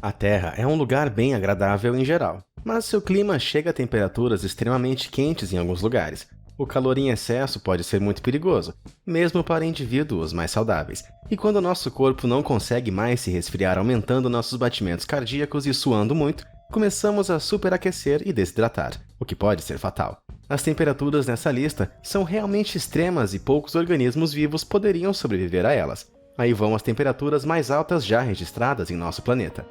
A Terra é um lugar bem agradável em geral, mas seu clima chega a temperaturas extremamente quentes em alguns lugares. O calor em excesso pode ser muito perigoso, mesmo para indivíduos mais saudáveis. E quando nosso corpo não consegue mais se resfriar aumentando nossos batimentos cardíacos e suando muito, começamos a superaquecer e desidratar, o que pode ser fatal. As temperaturas nessa lista são realmente extremas e poucos organismos vivos poderiam sobreviver a elas. Aí vão as temperaturas mais altas já registradas em nosso planeta.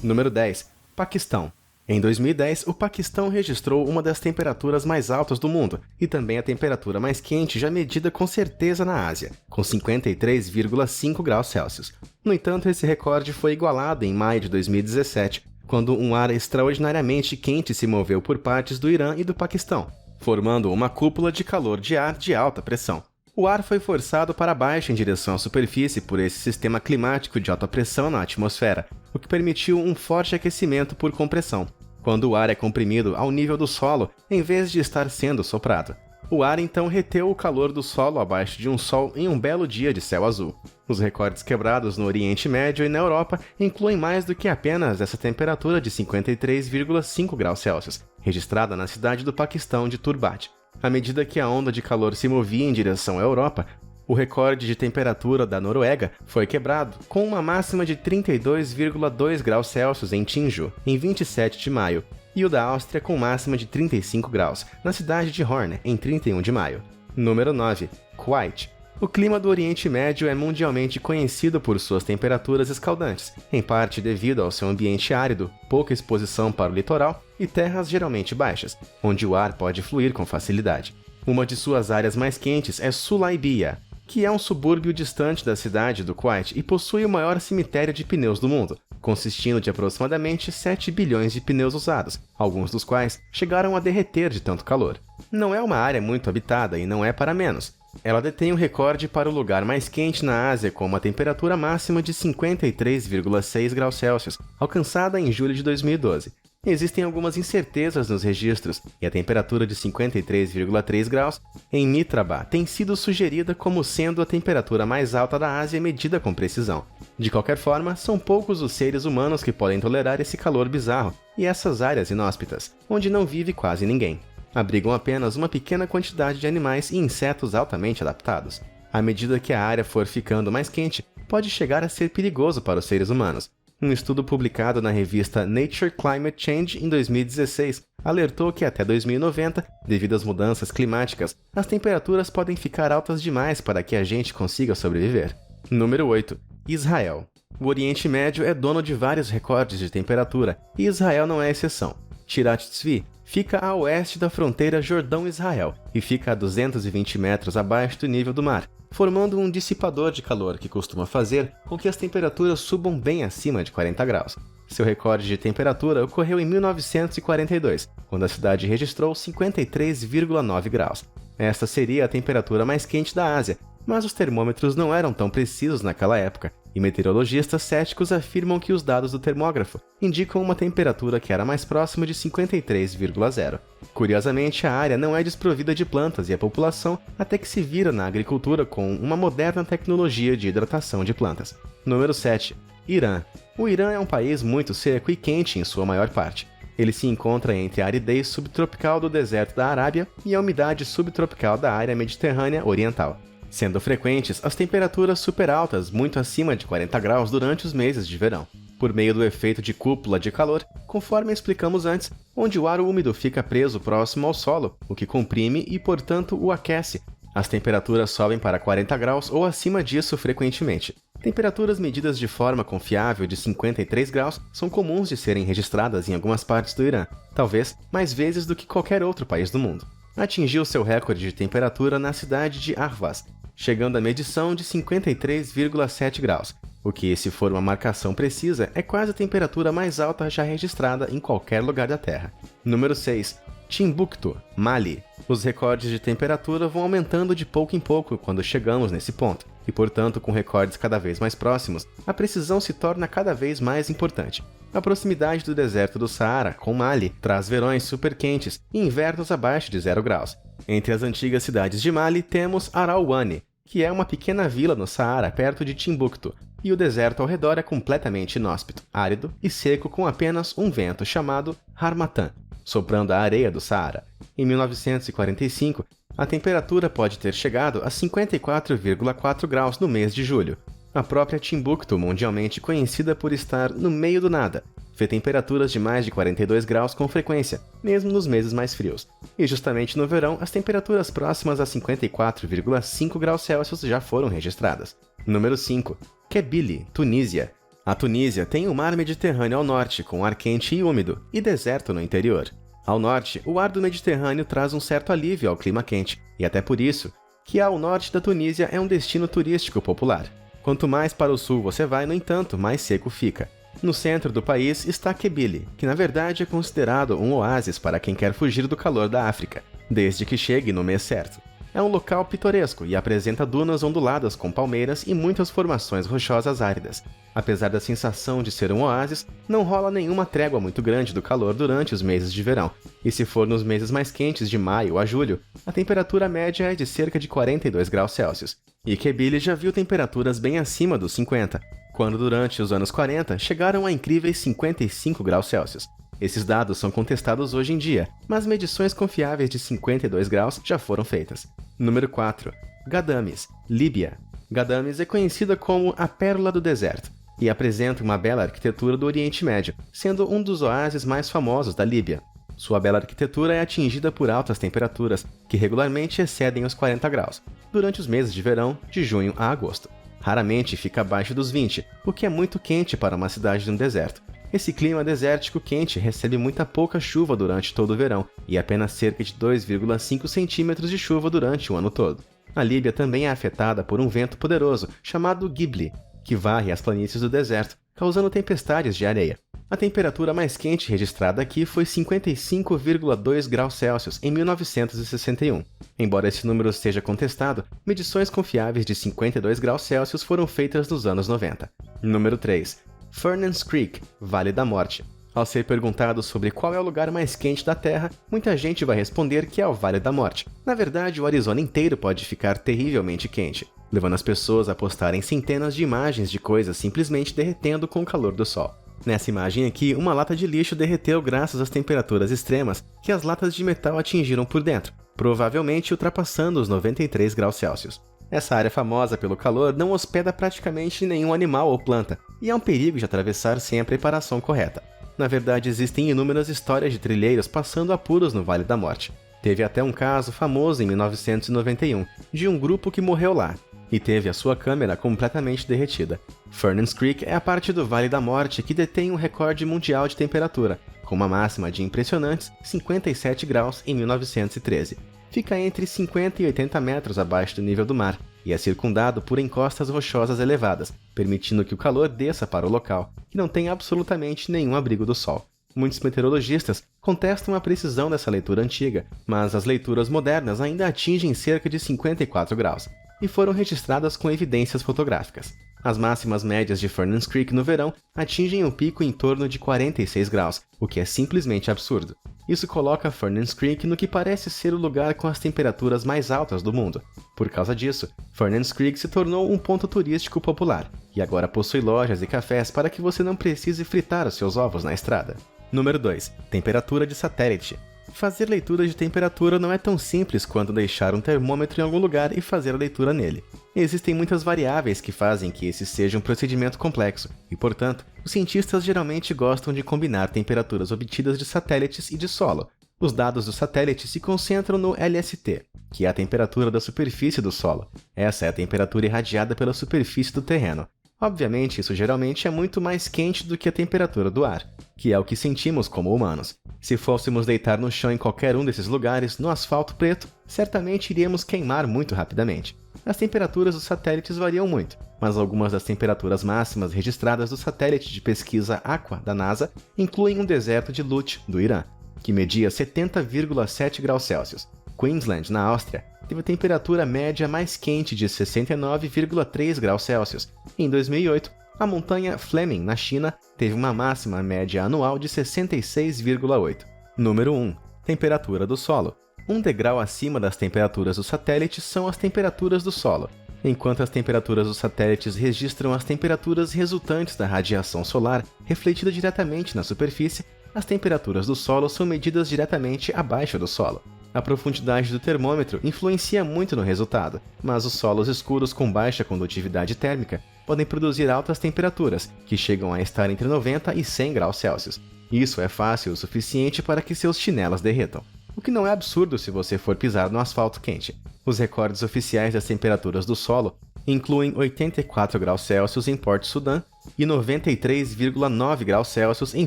Número 10. Paquistão. Em 2010, o Paquistão registrou uma das temperaturas mais altas do mundo e também a temperatura mais quente já medida com certeza na Ásia, com 53,5 graus Celsius. No entanto, esse recorde foi igualado em maio de 2017, quando um ar extraordinariamente quente se moveu por partes do Irã e do Paquistão, formando uma cúpula de calor de ar de alta pressão. O ar foi forçado para baixo em direção à superfície por esse sistema climático de alta pressão na atmosfera, o que permitiu um forte aquecimento por compressão, quando o ar é comprimido ao nível do solo em vez de estar sendo soprado. O ar então reteu o calor do solo abaixo de um sol em um belo dia de céu azul. Os recordes quebrados no Oriente Médio e na Europa incluem mais do que apenas essa temperatura de 53,5 graus Celsius, registrada na cidade do Paquistão de Turbat. À medida que a onda de calor se movia em direção à Europa, o recorde de temperatura da Noruega foi quebrado, com uma máxima de 32,2 graus Celsius em Tinju, em 27 de maio, e o da Áustria com máxima de 35 graus, na cidade de Horn, em 31 de maio. Número 9. Kuwait. O clima do Oriente Médio é mundialmente conhecido por suas temperaturas escaldantes, em parte devido ao seu ambiente árido, pouca exposição para o litoral e terras geralmente baixas, onde o ar pode fluir com facilidade. Uma de suas áreas mais quentes é Sulaibia, que é um subúrbio distante da cidade do Kuwait e possui o maior cemitério de pneus do mundo, consistindo de aproximadamente 7 bilhões de pneus usados, alguns dos quais chegaram a derreter de tanto calor. Não é uma área muito habitada e não é para menos. Ela detém o recorde para o lugar mais quente na Ásia, com uma temperatura máxima de 53,6 graus Celsius, alcançada em julho de 2012. Existem algumas incertezas nos registros, e a temperatura de 53,3 graus em Mitrabha tem sido sugerida como sendo a temperatura mais alta da Ásia medida com precisão. De qualquer forma, são poucos os seres humanos que podem tolerar esse calor bizarro e essas áreas inóspitas, onde não vive quase ninguém. Abrigam apenas uma pequena quantidade de animais e insetos altamente adaptados. À medida que a área for ficando mais quente, pode chegar a ser perigoso para os seres humanos. Um estudo publicado na revista Nature Climate Change em 2016 alertou que até 2090, devido às mudanças climáticas, as temperaturas podem ficar altas demais para que a gente consiga sobreviver. Número 8. Israel. O Oriente Médio é dono de vários recordes de temperatura, e Israel não é exceção. Tirat Tzvi fica a oeste da fronteira Jordão-Israel e fica a 220 metros abaixo do nível do mar, formando um dissipador de calor que costuma fazer com que as temperaturas subam bem acima de 40 graus. Seu recorde de temperatura ocorreu em 1942, quando a cidade registrou 53,9 graus. Esta seria a temperatura mais quente da Ásia, mas os termômetros não eram tão precisos naquela época, e meteorologistas céticos afirmam que os dados do termógrafo indicam uma temperatura que era mais próxima de 53,0. Curiosamente, a área não é desprovida de plantas e a população até que se vira na agricultura com uma moderna tecnologia de hidratação de plantas. Número 7. Irã. O Irã é um país muito seco e quente em sua maior parte. Ele se encontra entre a aridez subtropical do deserto da Arábia e a umidade subtropical da área mediterrânea oriental, sendo frequentes as temperaturas super altas, muito acima de 40 graus durante os meses de verão, por meio do efeito de cúpula de calor, conforme explicamos antes, onde o ar úmido fica preso próximo ao solo, o que comprime e, portanto, o aquece. As temperaturas sobem para 40 graus ou acima disso frequentemente. Temperaturas medidas de forma confiável de 53 graus são comuns de serem registradas em algumas partes do Irã, talvez mais vezes do que qualquer outro país do mundo. Atingiu seu recorde de temperatura na cidade de Ahvaz, chegando à medição de 53,7 graus, o que, se for uma marcação precisa, é quase a temperatura mais alta já registrada em qualquer lugar da Terra. Número 6. Timbuktu, Mali. Os recordes de temperatura vão aumentando de pouco em pouco quando chegamos nesse ponto, e portanto, com recordes cada vez mais próximos, a precisão se torna cada vez mais importante. A proximidade do deserto do Saara com Mali traz verões super quentes e invernos abaixo de 0 graus. Entre as antigas cidades de Mali temos Araouane, que é uma pequena vila no Saara perto de Timbuktu, e o deserto ao redor é completamente inóspito, árido e seco com apenas um vento chamado Harmattan, soprando a areia do Saara. Em 1945, a temperatura pode ter chegado a 54,4 graus no mês de julho. A própria Timbuktu, mundialmente conhecida por estar no meio do nada, vê temperaturas de mais de 42 graus com frequência, mesmo nos meses mais frios. E justamente no verão, as temperaturas próximas a 54,5 graus Celsius já foram registradas. Número 5. Kabylie, Tunísia. A Tunísia tem o mar Mediterrâneo ao norte, com ar quente e úmido, e deserto no interior. Ao norte, o ar do Mediterrâneo traz um certo alívio ao clima quente, e até por isso, que ao norte da Tunísia é um destino turístico popular. Quanto mais para o sul você vai, no entanto, mais seco fica. No centro do país está Kabylie, que na verdade é considerado um oásis para quem quer fugir do calor da África, desde que chegue no mês certo. É um local pitoresco e apresenta dunas onduladas com palmeiras e muitas formações rochosas áridas. Apesar da sensação de ser um oásis, não rola nenhuma trégua muito grande do calor durante os meses de verão, e se for nos meses mais quentes de maio a julho, a temperatura média é de cerca de 42 graus Celsius. E Kabylie já viu temperaturas bem acima dos 50, quando durante os anos 40 chegaram a incríveis 55 graus Celsius. Esses dados são contestados hoje em dia, mas medições confiáveis de 52 graus já foram feitas. Número 4. Ghadames, Líbia. Ghadames é conhecida como a Pérola do Deserto e apresenta uma bela arquitetura do Oriente Médio, sendo um dos oásis mais famosos da Líbia. Sua bela arquitetura é atingida por altas temperaturas, que regularmente excedem os 40 graus, durante os meses de verão, de junho a agosto. Raramente fica abaixo dos 20, o que é muito quente para uma cidade no deserto. Esse clima desértico quente recebe muita pouca chuva durante todo o verão e apenas cerca de 2,5 centímetros de chuva durante o ano todo. A Líbia também é afetada por um vento poderoso chamado Ghibli, que varre as planícies do deserto, causando tempestades de areia. A temperatura mais quente registrada aqui foi 55,2 graus Celsius em 1961. Embora esse número seja contestado, medições confiáveis de 52 graus Celsius foram feitas nos anos 90. Número 3. Furnace Creek, Vale da Morte. Ao ser perguntado sobre qual é o lugar mais quente da Terra, muita gente vai responder que é o Vale da Morte. Na verdade, o Arizona inteiro pode ficar terrivelmente quente, levando as pessoas a postarem centenas de imagens de coisas simplesmente derretendo com o calor do sol. Nessa imagem aqui, uma lata de lixo derreteu graças às temperaturas extremas que as latas de metal atingiram por dentro, provavelmente ultrapassando os 93 graus Celsius. Essa área famosa pelo calor não hospeda praticamente nenhum animal ou planta, e é um perigo de atravessar sem a preparação correta. Na verdade, existem inúmeras histórias de trilheiros passando apuros no Vale da Morte. Teve até um caso famoso em 1991, de um grupo que morreu lá, e teve a sua câmera completamente derretida. Furnace Creek é a parte do Vale da Morte que detém um recorde mundial de temperatura, com uma máxima de impressionantes 57 graus em 1913. Fica entre 50 e 80 metros abaixo do nível do mar, e é circundado por encostas rochosas elevadas, permitindo que o calor desça para o local, que não tem absolutamente nenhum abrigo do sol. Muitos meteorologistas contestam a precisão dessa leitura antiga, mas as leituras modernas ainda atingem cerca de 54 graus, e foram registradas com evidências fotográficas. As máximas médias de Furnace Creek no verão atingem um pico em torno de 46 graus, o que é simplesmente absurdo. Isso coloca Furnace Creek no que parece ser o lugar com as temperaturas mais altas do mundo. Por causa disso, Furnace Creek se tornou um ponto turístico popular, e agora possui lojas e cafés para que você não precise fritar os seus ovos na estrada. Número 2. Temperatura de satélite. Fazer leitura de temperatura não é tão simples quanto deixar um termômetro em algum lugar e fazer a leitura nele. Existem muitas variáveis que fazem que esse seja um procedimento complexo, e portanto, os cientistas geralmente gostam de combinar temperaturas obtidas de satélites e de solo. Os dados do satélite se concentram no LST, que é a temperatura da superfície do solo. Essa é a temperatura irradiada pela superfície do terreno. Obviamente, isso geralmente é muito mais quente do que a temperatura do ar, que é o que sentimos como humanos. Se fôssemos deitar no chão em qualquer um desses lugares, no asfalto preto, certamente iríamos queimar muito rapidamente. As temperaturas dos satélites variam muito, mas algumas das temperaturas máximas registradas do satélite de pesquisa Aqua da NASA incluem um deserto de Lut, do Irã, que media 70,7 graus Celsius. Queensland, na Áustria, teve a temperatura média mais quente de 69,3 graus Celsius. Em 2008, a montanha Fleming, na China, teve uma máxima média anual de 66,8. Número 1. Temperatura do solo. Um degrau acima das temperaturas do satélite são as temperaturas do solo. Enquanto as temperaturas dos satélites registram as temperaturas resultantes da radiação solar refletida diretamente na superfície, as temperaturas do solo são medidas diretamente abaixo do solo. A profundidade do termômetro influencia muito no resultado, mas os solos escuros com baixa condutividade térmica podem produzir altas temperaturas, que chegam a estar entre 90 e 100 graus Celsius. Isso é fácil o suficiente para que seus chinelos derretam, o que não é absurdo se você for pisar no asfalto quente. Os recordes oficiais das temperaturas do solo incluem 84 graus Celsius em Port Sudan e 93,9 graus Celsius em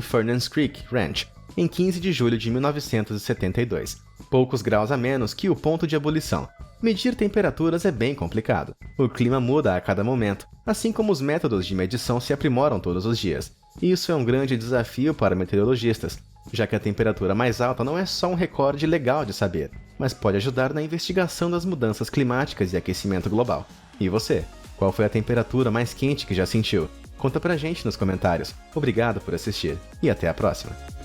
Furness Creek Ranch, em 15 de julho de 1972, poucos graus a menos que o ponto de ebulição. Medir temperaturas é bem complicado. O clima muda a cada momento, assim como os métodos de medição se aprimoram todos os dias. Isso é um grande desafio para meteorologistas, já que a temperatura mais alta não é só um recorde legal de saber, mas pode ajudar na investigação das mudanças climáticas e aquecimento global. E você? Qual foi a temperatura mais quente que já sentiu? Conta pra gente nos comentários. Obrigado por assistir e até a próxima!